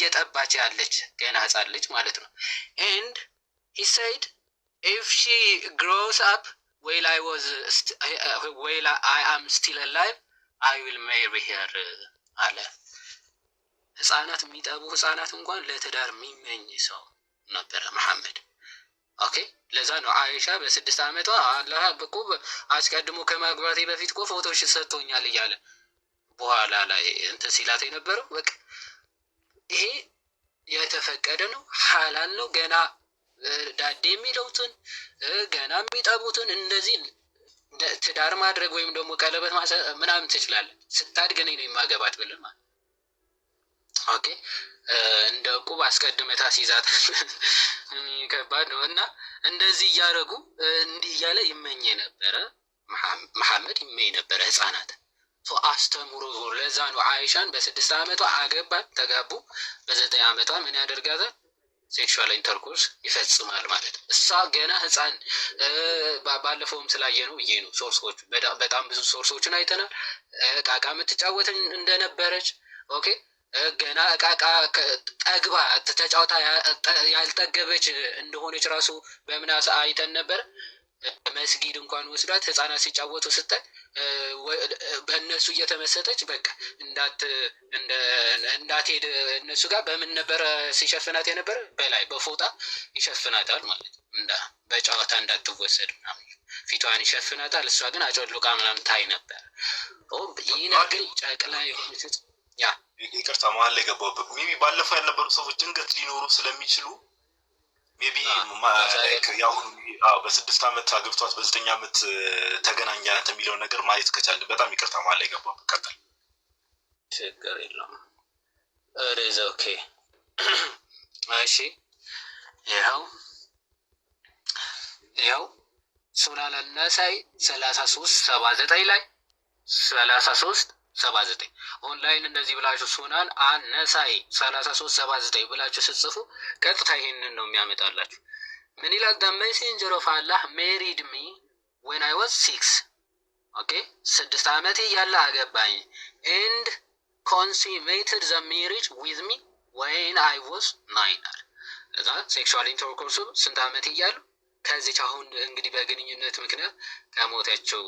እየጠባች ያለች ገና ህፃን ልጅ ማለት ነው። and he said if she grows up while I am still alive I will marry her አለ። ህፃናት የሚጠቡ ህፃናት እንኳን ለትዳር የሚመኝ ሰው ነበረ መሐመድ። ኦኬ ለዛ ነው አይሻ በ6 ዓመቷ አላህ በቁ አስቀድሞ ከማግባቴ በፊት እኮ ፎቶሽ ሰጥቶኛል እያለ በኋላ ላይ እንትን ሲላት የነበረው። በቃ ይሄ የተፈቀደ ነው፣ ሐላል ነው። ገና ዳዴ የሚለውትን ገና የሚጠቡትን እንደዚህ ትዳር ማድረግ ወይም ደግሞ ቀለበት ምናምን ትችላለህ። ስታድግ እኔ ነው የማገባት ብለን ማለት ኦኬ እንደ ቁብ አስቀድመታ ሲዛት ከባድ ነው። እና እንደዚህ እያደረጉ እንዲህ እያለ ይመኝ ነበረ መሐመድ ይመኝ ነበረ ህፃናት አስተምሮ። ለዛ ነው አይሻን በ6 ዓመቷ አገባን፣ ተጋቡ። በ9 ዓመቷ ምን ያደርጋታል? ሴክሹዋል ኢንተርኮርስ ይፈጽማል ማለት ነው። እሷ ገና ህፃን ባለፈውም ስላየ ነው ብዬ ነው። ሶርሶቹ በጣም ብዙ ሶርሶችን አይተናል። እቃቃ የምትጫወት እንደነበረች ኦኬ ገና እቃቃ ጠግባ ተጫውታ ያልጠገበች እንደሆነች ራሱ በምናስ አይተን ነበር። መስጊድ እንኳን ወስዷት ህፃናት ሲጫወቱ ስታይ በእነሱ እየተመሰጠች በቃ እንዳትሄድ እነሱ ጋር በምን ነበረ ሲሸፍናት የነበረ? በላይ በፎጣ ይሸፍናታል ማለት በጨዋታ እንዳትወሰድ ምናምን ፊቷን ይሸፍናታል። እሷ ግን አጮልቃ ምናምን ታይ ነበር። ይህን ግን ጨቅላ ያ ይቅርታ መሀል ላይ ገባሁበት። ሜቢ ባለፈው ያልነበሩ ሰዎች ድንገት ሊኖሩ ስለሚችሉ ሜቢ ያሁን በ6 ዓመት አግብቷት በ9 ዓመት ተገናኛት የሚለውን ነገር ማየት ከቻለ በጣም ይቅርታ መሀል ላይ ገባሁበት። ቀጥል። ችግር የለውም። እሬዝ ኦኬ እሺ። ይኸው ሱናን አነሳኢ 3379 ላይ 3379 ኦንላይን እንደዚህ ብላችሁ ሱናን አነሳኢ 3379 ብላችሁ ስትጽፉ ቀጥታ ይሄንን ነው የሚያመጣላችሁ። ምን ይላል? the messenger of Allah married me when I was 6 ኦኬ 6 ዓመቴ ያለ አገባኝ and consummated the marriage with me when I was 9 እዛ ሴክሹዋል ኢንተርኮርስ ስንት ዓመት እያሉ ከዚች አሁን እንግዲህ በግንኙነት ምክንያት ከሞተችው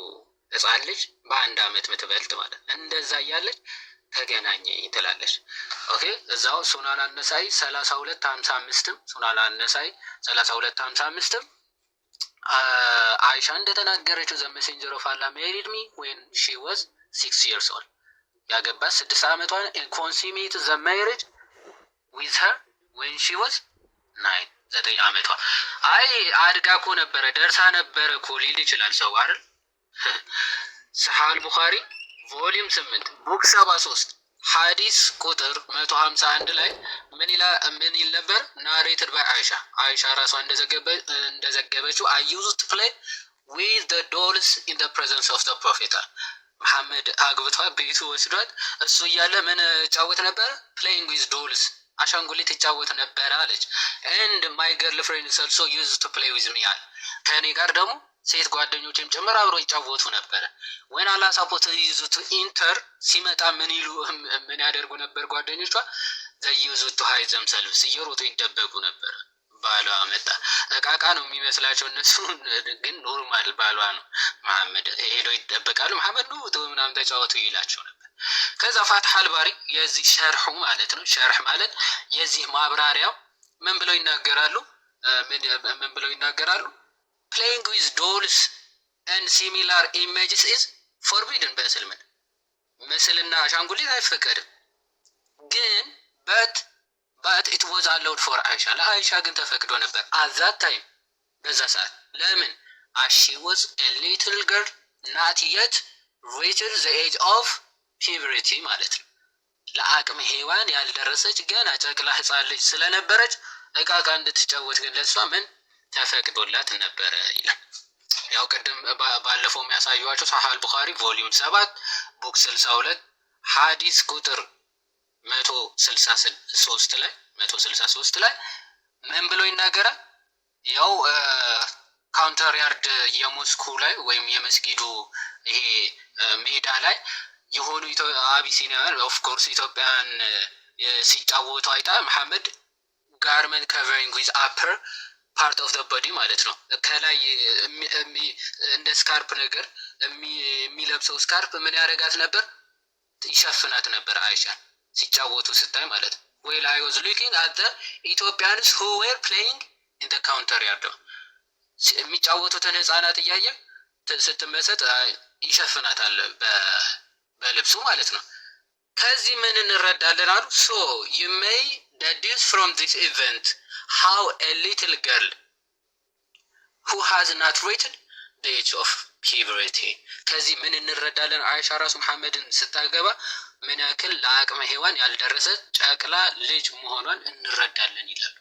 ህፃን ልጅ በ1 ዓመት ምትበልጥ ማለት እንደዛ እያለች ተገናኘ ትላለች። ኦኬ እዛው ሱናን አነሳኢ 3255 ሱናን አነሳኢ 3255 አይሻ እንደተናገረችው the messenger of Allah married me when she was 6 years old ያገባት 6 ዓመቷን and consummated the marriage with her when she was 9 ዓመቷ። አይ አድጋ እኮ ነበረ ደርሳ ነበረ እኮ ሊል ይችላል ሰው አይደል? ሰሒህ ቡኻሪ ቮሊዩም 8 ቡክ 73 ሐዲስ ቁጥር 151 ላይ ምን ይል ነበር? ናሬትድ ባይ አይሻ ራሷ እንደዘገበችው I used to play with the dolls in the presence of the prophet መሐመድ አግብቷ ቤቱ ወስዷት እሱ እያለ ምን ጫወት ነበር? playing with dolls አሻንጉሊት ይጫወት ነበር አለች። and my girlfriends also used to play with me አለ። ከኔ ጋር ደግሞ ሴት ጓደኞችም ጭምር አብሮ ይጫወቱ ነበር። when Allah supposed to enter ሲመጣ ምን ያደርጉ ነበር ጓደኞቿ? they used to hide themselves እየሮጡ ይደበቁ ነበር። ባሏ መጣ እቃቃ ነው የሚመስላቸው እነሱ ግን ኖርማል ባሏ ነው። መሐመድ ሄዶ ይደበቃሉ። መሐመድ ነው ምናምን ተጫወቱ ይላቸው ነበር። ከዛ ፋትሐ አልባሪ የዚህ ሸርሑ ማለት ነው። ሸርሕ ማለት የዚህ ማብራሪያው ምን ብለው ይናገራሉ? ምን ብለው ይናገራሉ? playing with dolls and similar images is forbidden በእስልምና ምስልና አሻንጉሊት አይፈቀድም። ግን but it was allowed for Aisha ለአይሻ ግን ተፈቅዶ ነበር at that time በዛ ሰዓት። ለምን? as she was a little girl not yet reached the age of puberty ማለት ነው። ለአቅመ ሔዋን ያልደረሰች ገና ጨቅላ ህፃን ልጅ ስለነበረች እቃቃ እንድትጫወት ግን ለሷ ምን ተፈቅዶላት ነበረ ይላል። ያው ቅድም ባለፈው የሚያሳዩዋቸው ሰሒህ ቡኻሪ ቮሊዩም 7 ቡክ 62 ሐዲስ ቁጥር 163 ላይ ምን ብሎ ይናገራል? ያው ካውንተር ያርድ የሞስኩ ላይ ወይም የመስጊዱ ይሄ ሜዳ ላይ የሆኑ አቢሲኒያን ኦፍ ኮርስ ኢትዮጵያን ሲጫወቱ አይታ መሐመድ ጋርመንት ከቨሪንግ ዊዝ አፐር ፓርት ኦፍ ዘ ቦዲ ማለት ነው። ከላይ እንደ ስካርፕ ነገር የሚለብሰው ስካርፕ ምን ያደርጋት ነበር? ይሸፍናት ነበር አይሻን ሲጫወቱ ስታይ ማለት ነው። ዌል አይ ዋዝ ሉኪንግ አት ዘ ኢትዮጵያንስ ሁ ዌር ፕሌይንግ ኢን ዘ ካውንተር ያርድ የሚጫወቱትን ህፃናት እያየ ስትመሰጥ ይሸፍናታል በልብሱ ማለት ነው። ከዚህ ምን እንረዳለን አሉ? ሶ ዩ ሜይ deduce from this event how a little girl who has not reached the age of puberty ከዚህ ምን እንረዳለን? አይሻ ራሱ መሐመድን ስታገባ ምን ያክል ለአቅመ ሔዋን ያልደረሰ ጨቅላ ልጅ መሆኗን እንረዳለን ይላሉ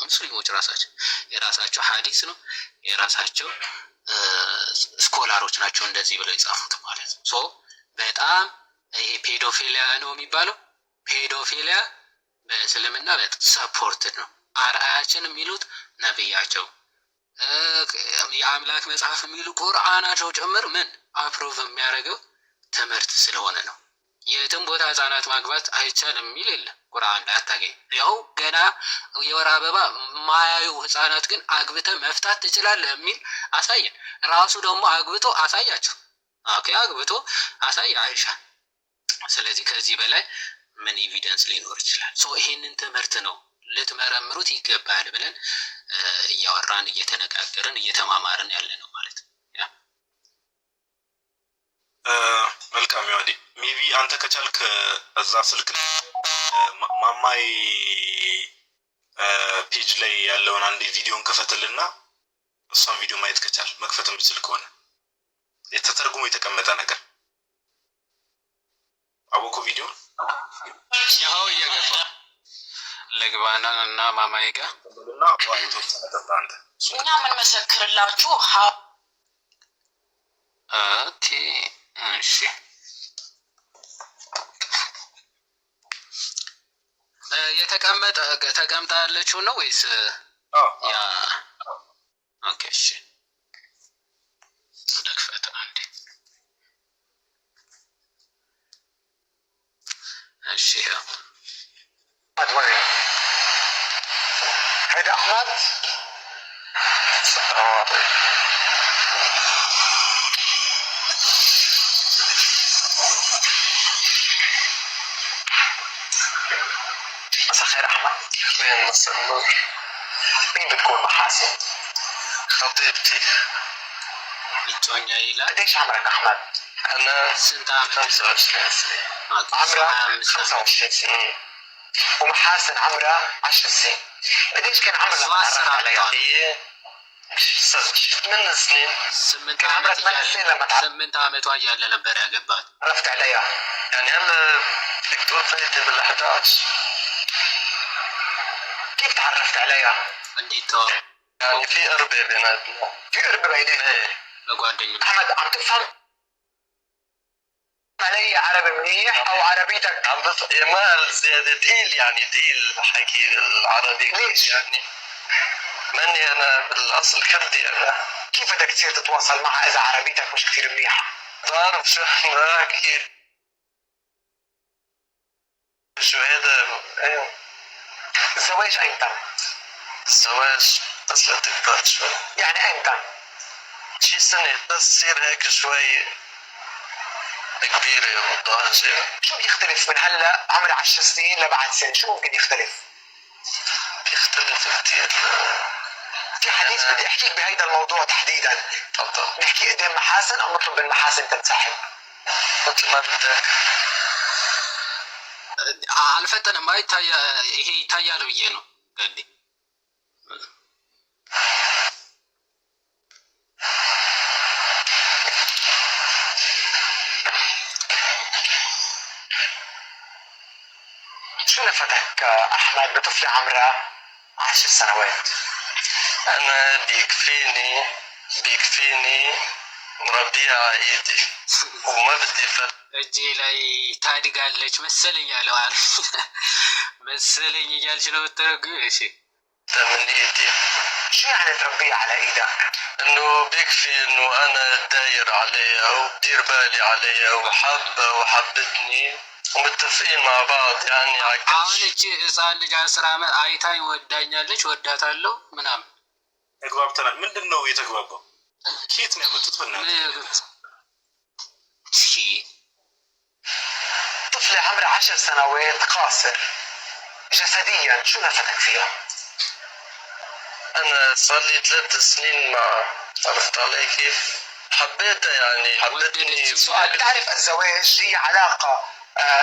ሙስሊሞች ራሳቸው። የራሳቸው ሐዲስ ነው፣ የራሳቸው ስኮላሮች ናቸው እንደዚህ ብለው የጻፉት ማለት ነው። ሶ በጣም ይሄ ፔዶፊሊያ ነው የሚባለው። ፔዶፊሊያ በእስልምና ሰፖርትድ ነው። አርአያችን የሚሉት ነብያቸው የአምላክ መጽሐፍ የሚሉ ቁርአናቸው ጭምር ምን አፕሮቭ የሚያደርገው ትምህርት ስለሆነ ነው። የትም ቦታ ህፃናት ማግባት አይቻልም የሚል የለም ቁርአን ላይ አታገኝ። ያው ገና የወር አበባ ማያዩ ህፃናት ግን አግብተ መፍታት ትችላለህ የሚል አሳየን። ራሱ ደግሞ አግብቶ አሳያቸው። ኦኬ አግብቶ አሳይ አይሻ። ስለዚህ ከዚህ በላይ ምን ኤቪደንስ ሊኖር ይችላል? ሶ ይሄንን ትምህርት ነው ልትመረምሩት ይገባል ብለን እያወራን እየተነጋገርን እየተማማርን ያለ ነው ማለት ነው። መልካም ይዋዲ ሜቢ አንተ ከቻልክ እዛ ስልክ ማማይ ፔጅ ላይ ያለውን አንድ ቪዲዮን ከፈትልና እሷን ቪዲዮ ማየት ከቻል መክፈት የምትችል ከሆነ የተተርጉሞ የተቀመጠ ነገር አቦኮ ቪዲዮ ያው እየገባ ለግባና እና ማማይ ጋር እና ዋይቶች ተጠጣንተ እኛ ምን መሰክርላችሁ ኦኬ እሺ የተቀመጠ ተቀምጣ ያለችው ነው ወይስ ያ ኦኬ እሺ ለክፈት አንዴ እሺ هيدا أحمد مساء الخير أحمد. مساء النور. مين بتكون محاسن؟ خطيبتي. قديش عمرك أحمد؟ أنا 25 سنة. عمرها 25 سنة. ومحاسن عمرها 10 سنين. قديش كان عمرها لما تعرفت عليها؟ هي 8 سنين. 8 عمرك 8 سنين لما تعرفت. 8 عمرك وياها نبر ያገባት عرفت عليها. يعني هلا بدك تقول فايتة بال11. كيف تعرفت عليها؟ እንዴት يعني في قربة بيناتنا. في قربة بيناتنا. ايه በጓደኞች أحمد عم تفهم علي عربي منيح او عربيتك عم يا مال زيادة تقيل يعني تقيل حكي العربي. ليش؟ يعني ماني انا بالاصل كردي انا. كيف بدك تصير تتواصل معها اذا عربيتك مش كثير منيحة؟ بعرف شو نحكي شو هذا. ايوه الزواج ايمتى؟ الزواج بس لا تكبر شوي. يعني ايمتى؟ شي سنة بس تصير هيك شوي كبيرة وضاجة. شو بيختلف من هلا عمر 10 سنين لبعد سنة؟ شو ممكن يختلف؟ بيختلف كثير. في حديث بدي احكيك بهيدا الموضوع تحديدا. تفضل. نحكي قدام محاسن او نطلب من محاسن تنسحب؟ مثل ما بدك. አልፈጠንም አይታያ ይሄ ይታያል ብዬ ነው ገዲ شو لفتك أحمد بطفلة عمرها 10 سنوات؟ أنا بيكفيني مربيها على إيدي وما بدي فرق. እጄ ላይ ታድጋለች መሰለኝ ያለው አለ መሰለኝ እያልሽ ነው የምትረጉው? እሺ من إيدي. شو يعني تربيها على إيدك؟ إنه بيكفي إنه أنا داير عليها وبدير بالي عليها وحبتني متفقين مع بعض يعني على كل አሁን شيء እቺ ህፃን ልጅ 10 ዓመት አይታኝ ወዳኛለች ወዳታለሁ ምናምን ተግባብተናል። ምንድን ነው የተግባባው? ኬት ነው ያመጡት? طفلة عمرها 10 سنوات قاصر جسديا، شو لفتك فيها؟ أنا صار لي 3 سنين مع عرفت علي كيف؟ حبيتها يعني حبتني. سؤال، بتعرف الزواج هي علاقة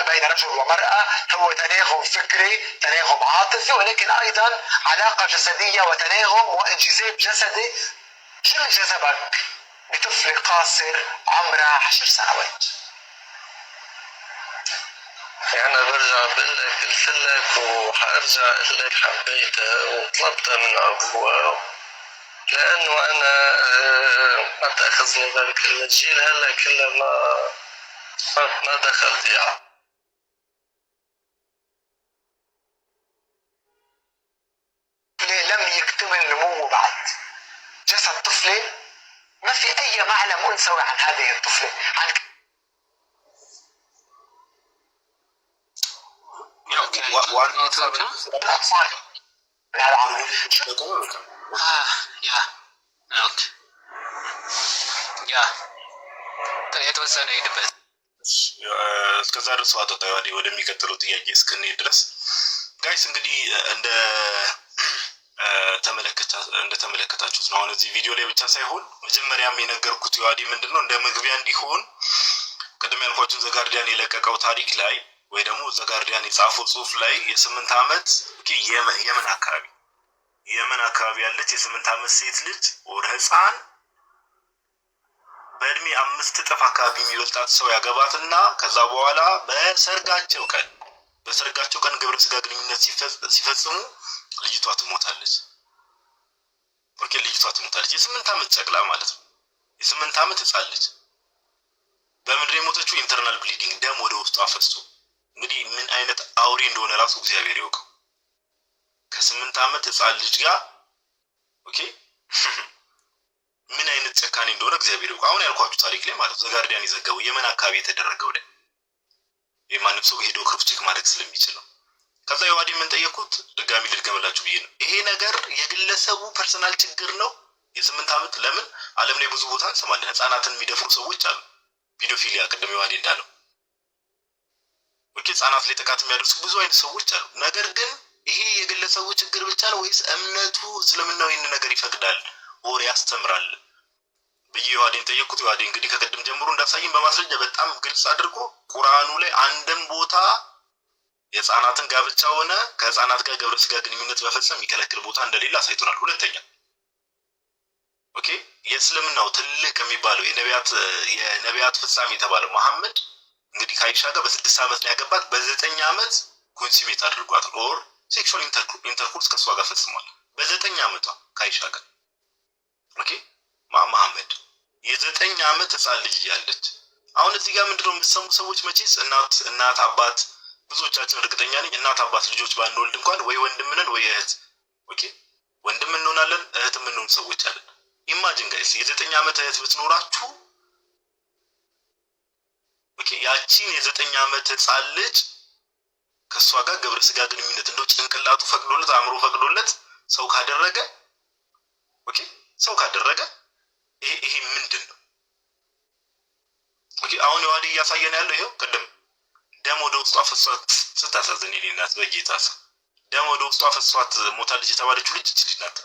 بين رجل ومرأة، هو تناغم فكري تناغم عاطفي، ولكن أيضا علاقة جسدية وتناغم وانجذاب جسدي. شو اللي جذبك بطفلة قاصر عمرها 10 سنوات؟ يعني أنا برجع بقول لك قلت لك وحأرجع أقول لك حبيتها وطلبتها من أبوها، لأنه أنا ما تأخذني بالك الجيل هلا كله ما دخل فيها. لم يكتمل نموه بعد. جسد طفلة ما في أي معلم أنثوي عن هذه الطفلة، عن الأطفال من هذا العمر. የተወሰነ ሄድበት እስከዛ ድረስ አጠጣ ወደሚቀጥለው ጥያቄ እስክንሄድ ድረስ ጋይስ እንግዲህ እንደተመለከታችሁት ነው። አሁን እዚህ ቪዲዮ ላይ ብቻ ሳይሆን መጀመሪያም የነገርኩት ዮሐዴ ምንድነው እንደ መግቢያ እንዲሆን ቅድም ያልኳችሁን ዘጋርዲያን የለቀቀው ታሪክ ላይ ወይ ደግሞ ዘጋርዲያን የጻፈው ጽሁፍ ላይ የ8 ዓመት የመን አካባቢ ያለች የ8 ዓመት ሴት ልጅ ወር ህፃን በእድሜ 5 እጥፍ አካባቢ የሚበልጣት ሰው ያገባትና ከዛ በኋላ በሰርጋቸው ቀን ግብረ ስጋ ግንኙነት ሲፈጽሙ ልጅቷ ትሞታለች። ልጅቷ ትሞታለች። የ8 ዓመት ጨቅላ ማለት ነው። የ8 ዓመት ህፃን ልጅ በምድር የሞተችው ኢንተርናል ብሊዲንግ ደም ወደ ውስጡ አፈስቶ። እንግዲህ ምን አይነት አውሬ እንደሆነ ራሱ እግዚአብሔር ያውቀው። ከ8 ዓመት ህፃን ልጅ ጋር ምን አይነት ጨካኔ እንደሆነ እግዚአብሔር ያውቀው። አሁን ያልኳችሁ ታሪክ ላይ ማለት ዘጋርዲያን የዘገበው የመን አካባቢ የተደረገው ላይ የማንም ሰው ሄዶ ክሪፕቲክ ማድረግ ስለሚችል ነው። ከዛ ዮሐዴ ምን ጠየቁት? ድጋሚ ልድገምላችሁ ብዬ ነው። ይሄ ነገር የግለሰቡ ፐርሰናል ችግር ነው። የ8 ዓመት ለምን ዓለም ላይ ብዙ ቦታ እንሰማለን። ህፃናትን የሚደፍሩ ሰዎች አሉ። ፔዶፊሊያ ቅድም ዮሐዴ እንዳለው ህፃናት ላይ ጥቃት የሚያደርሱ ብዙ አይነት ሰዎች አሉ። ነገር ግን ይሄ የግለሰቡ ችግር ብቻ ነው ወይስ እምነቱ እስልምናው ይህን ነገር ይፈቅዳል ወር ያስተምራል ብዬ ዮሐዴን ጠየቁት። ዮሐዴ እንግዲህ ከቅድም ጀምሮ እንዳሳየን በማስረጃ በጣም ግልጽ አድርጎ ቁርአኑ ላይ አንድም ቦታ የህፃናትን ጋብቻ ሆነ ከህፃናት ጋር ግብረ ስጋ ግንኙነት መፈጸም የሚከለክል ቦታ እንደሌለ አሳይቶናል። ሁለተኛ የእስልምናው ትልቅ የሚባለው የነቢያት ፍጻሜ የተባለው መሐመድ እንግዲህ ከአይሻ ጋር በ6 ዓመት ነው ያገባት። በ9 ዓመት ኮንሱሜት አድርጓት ኦር ሴክሹዋል ኢንተርኮርስ ከሷ ጋር ፈጽሟል። በ9 ዓመቷ ከአይሻ ጋር መሐመድ የ9 ዓመት ህፃን ልጅ ያለች። አሁን እዚህ ጋር ምንድነው የምትሰሙ ሰዎች መቼስ እናት አባት ብዙዎቻችን እርግጠኛ ነኝ እናት አባት ልጆች ባንወልድ እንኳን ወይ ወንድም ነን ወይ እህት ወንድም እንሆናለን እህት እንሆን ሰዎች አለን። ኢማጂን ጋይስ የ9 ዓመት እህት ብትኖራችሁ ያቺን የ9 ዓመት ህፃን ልጅ ከሷ ጋር ግብረ ስጋ ግንኙነት እንደው ጭንቅላቱ ፈቅዶለት አእምሮ ፈቅዶለት ሰው ካደረገ ይሄ ምንድን ነው? አሁን ዮሐዴ እያሳየን ያለው ይሄው ቅድም ደም ወደ ውስጧ ፈሷት። ስታሳዝን የኔ እናት በጌታ ደም ወደ ውስጧ ፈሷት ሞታለች የተባለችው ልጅ ናት።